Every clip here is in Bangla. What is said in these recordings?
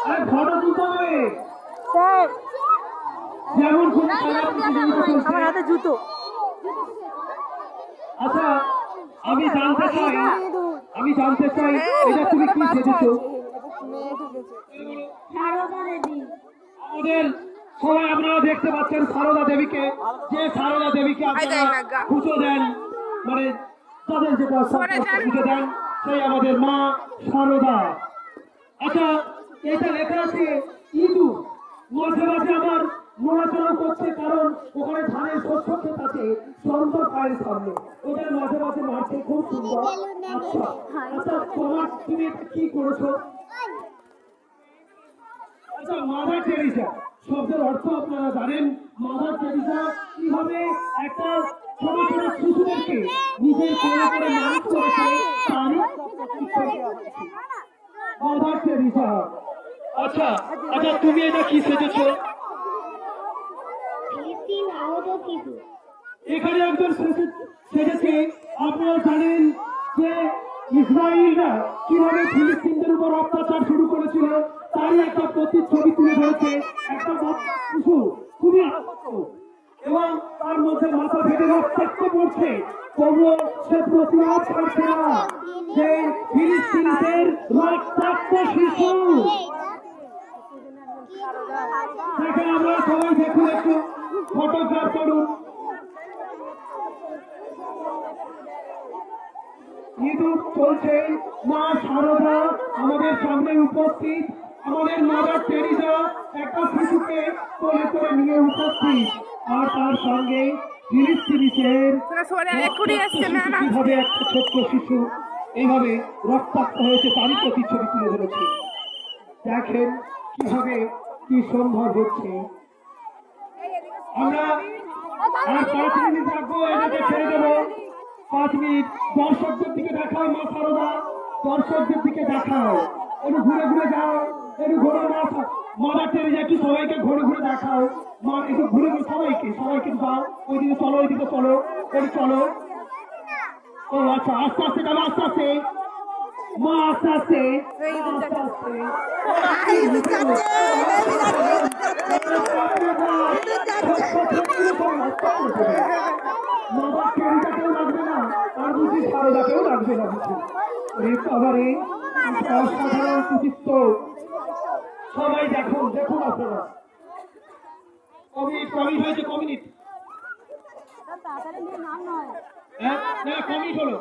আরে ফটো তুলতে হবে স্যার যেমন খুব আমার হাতে জুতো। আচ্ছা আমি জানতে চাই এটা তুমি কি সেজেছো? আমাদের সবাই আপনারা দেখতে পাচ্ছেন সারদা দেবীকে, যে সারদা দেবীকে আপনারা পুজো দেন, মানে তাদের যেটা পুজো দেন সেই আমাদের মা সারদা। আচ্ছা এটা লেখা আছে ইঁদুর, মাঝে মাঝে আমার নড়াচড়া করছে, কারণ ওখানে ধানের শস্য ক্ষেত আছে সুন্দর পায়ের সামনে, ওদের মাঝে মাঝে মারছে, খুব সুন্দর। আচ্ছা আচ্ছা তোমার তুমি এটা কি করেছো? আচ্ছা মাদার টেরিজা শব্দের অর্থ আপনারা জানেন। মাদার টেরিজা কিভাবে একটা ছোট ছোট শিশুদেরকে নিজের কোলে করে মানুষ করেছে তারই মাদার টেরিজা। আচ্ছা আচ্ছা তুমি এটা কি সেজেছো? এখানে একজন সেজেছে, আপনারা জানেন যে ইসরায়েলরা কিভাবে ফিলিস্তিনদের উপর অত্যাচার শুরু করেছিল তারই একটা প্রতিচ্ছবি তুলে ধরেছে একটা শিশু, খুবই আহত এবং তার মধ্যে মাথা ফেটে রক্তাক্ত পড়ছে, তবুও সে প্রতিবাদ করছে না যে ফিলিস্তিনিদের রক্তাক্ত শিশু। দেখেন আমরা সবাই দেখুন, একটু ফটোগ্রাফ করুন। ইঁদুর চলছে, মা সারদা আমাদের সামনে উপস্থিত, আমাদের মাদার টেরিজা একটা শিশুকে কোলে করে নিয়ে উপস্থিত, আর তার সঙ্গে ফিলিস্তিনিদের কিভাবে একটা ছোট্ট শিশু এইভাবে রক্তাক্ত হয়েছে তারই প্রতিচ্ছবি তুলে ধরেছে। দেখেন কিভাবে কি সম্ভব হচ্ছে। আমরা আর 5 মিনিট রাখবো, এটাকে ছেড়ে দেবো। 5 মিনিট দর্শকদের দিকে দেখাও, মা সারদা দর্শকদের দিকে দেখাও, একটু ঘুরে ঘুরে যাও, একটু ঘুরে মাদার টেরিজা একটু সবাইকে ঘুরে ঘুরে দেখাও, মা একটু ঘুরে ঘুরে সবাইকে দাও, ওইদিকে চলো, ওইদিকে চলো, একটু চলো। ও আচ্ছা আস্তে আস্তে যাবে, আস্তে আস্তে মা, আস্তে আস্তে আস্তে আস্তে মাদার টেরিজাকেও লাগবে না, আর বুঝি সারদাকেও লাগবে না বুঝি। এবারে অসাধারণ কৃতিত্ব, সবাই দেখুন দেখুন আপনারা। কমিট হয়েছে, কমিট হ্যাঁ না কমিট হলো,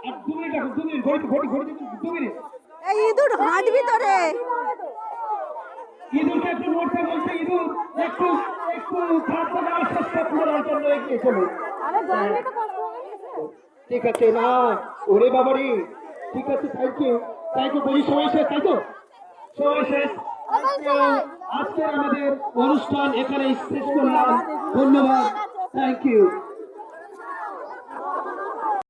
আর 2 মিনিট রাখুন, 2 মিনিট ঘড়ি 2 মিনিট। এই ইঁদুর হাঁটবি তো রে, ইঁদুরকে একটু নড়তে বলছে, ইঁদুর একটু একটু খাদ্য দেওয়ার চেষ্টা করার জন্য এগিয়ে চলো। ঠিক আছে না, ওরে বাবারে, ঠিক আছে, থ্যাংক ইউ বলি, সময় শেষ, তাই তো সময় শেষ। আজকে আমাদের অনুষ্ঠান এখানে শেষ করলাম, ধন্যবাদ, থ্যাংক ইউ।